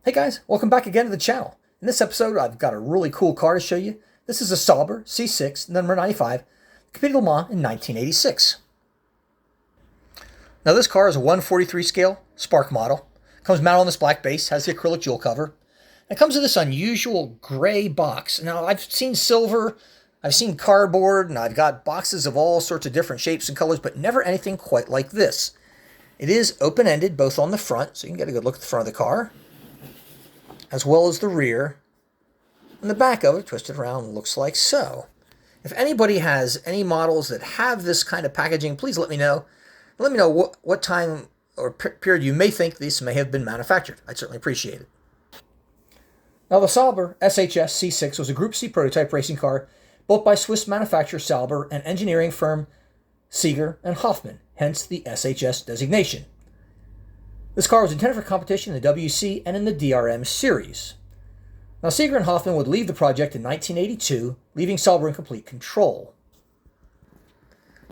Hey guys, welcome back again to the channel. In this episode, I've got a really cool car to show you. This is a Sauber C6, number 95, competed at Le Mans in 1986. Now this car is a 1/43 scale Spark model. Comes mounted on this black base, has the acrylic jewel cover. And it comes in this unusual gray box. Now I've seen silver, I've seen cardboard, and I've got boxes of all sorts of different shapes and colors, but never anything quite like this. It is open-ended, both on the front, so you can get a good look at the front of the car, as well as the rear. And the back of it, twisted around, looks like so. If anybody has any models that have this kind of packaging, please let me know. Let me know what time or period you may think these may have been manufactured. I'd certainly appreciate it. Now the Sauber SHS C6 was a Group C prototype racing car built by Swiss manufacturer Sauber and engineering firm Seger and Hoffman, hence the SHS designation. This car was intended for competition in the WC and in the DRM series. Now, Seger and Hoffman would leave the project in 1982, leaving Sauber in complete control.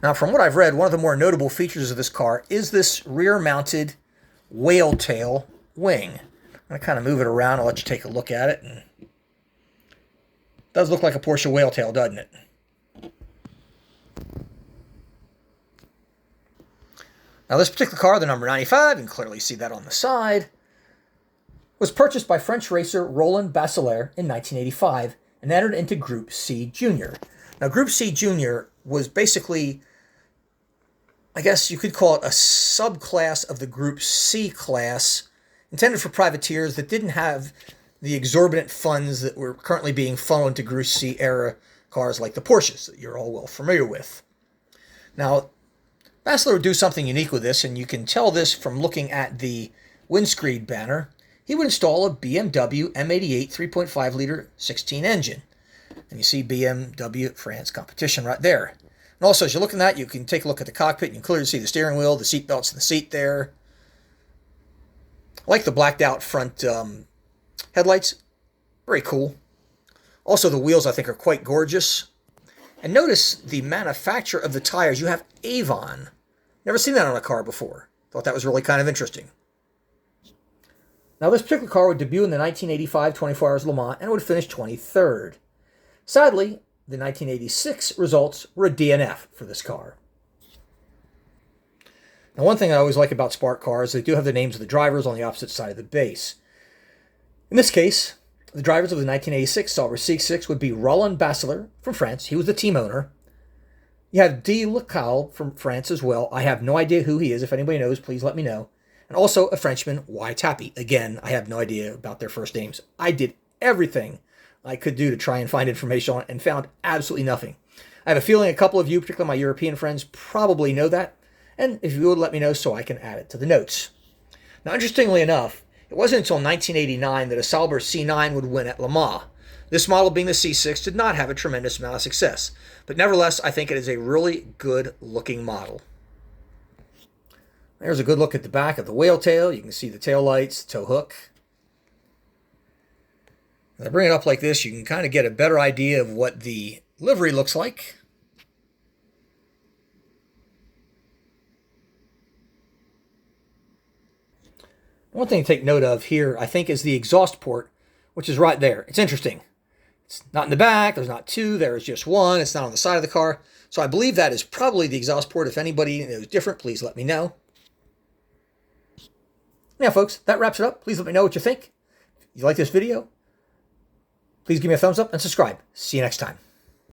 Now, from what I've read, one of the more notable features of this car is this rear-mounted whale tail wing. I'm going to kind of move it around. I'll let you take a look at it. And it does look like a Porsche whale tail, doesn't it? Now, this particular car, the number 95, you can clearly see that on the side, was purchased by French racer Roland Bassaler in 1985 and entered into Group C Junior. Now, Group C Junior was basically, I guess you could call it a subclass of the Group C class, intended for privateers that didn't have the exorbitant funds that were currently being funneled into Group C era cars like the Porsches that you're all well familiar with. Now, Bassaler would do something unique with this, and you can tell this from looking at the windscreen banner. He would install a BMW M88 3.5-liter 16 engine. And you see BMW France competition right there. And also, as you're looking at that, you can take a look at the cockpit. You can clearly see the steering wheel, the seat belts in the seat there. I like the blacked out front headlights. Very cool. Also, the wheels, I think, are quite gorgeous. And notice the manufacturer of the tires. You have Avon. Never seen that on a car before. Thought that was really kind of interesting. Now, this particular car would debut in the 1985 24 Hours Le Mans and would finish 23rd. Sadly, the 1986 results were a DNF for this car. Now, one thing I always like about Spark cars, they do have the names of the drivers on the opposite side of the base. In this case, the drivers of the 1986 Sauber C6 would be Roland Bassaler from France. He was the team owner. You have Dominique Lacaud from France as well. I have no idea who he is. If anybody knows, please let me know. And also a Frenchman, Yvan Tapy. Again, I have no idea about their first names. I did everything I could do to try and find information on it and found absolutely nothing. I have a feeling a couple of you, particularly my European friends, probably know that. And if you would, let me know so I can add it to the notes. Now, interestingly enough, it wasn't until 1989 that a Sauber C9 would win at Le Mans. This model, being the C6, did not have a tremendous amount of success. But nevertheless, I think it is a really good-looking model. There's a good look at the back of the whale tail. You can see the tail lights, tow hook. When I bring it up like this, you can kind of get a better idea of what the livery looks like. One thing to take note of here, I think, is the exhaust port, which is right there. It's interesting. It's not in the back. There's not two. There's just one. It's not on the side of the car. So I believe that is probably the exhaust port. If anybody knows different, please let me know. Now, folks, that wraps it up. Please let me know what you think. If you like this video, please give me a thumbs up and subscribe. See you next time.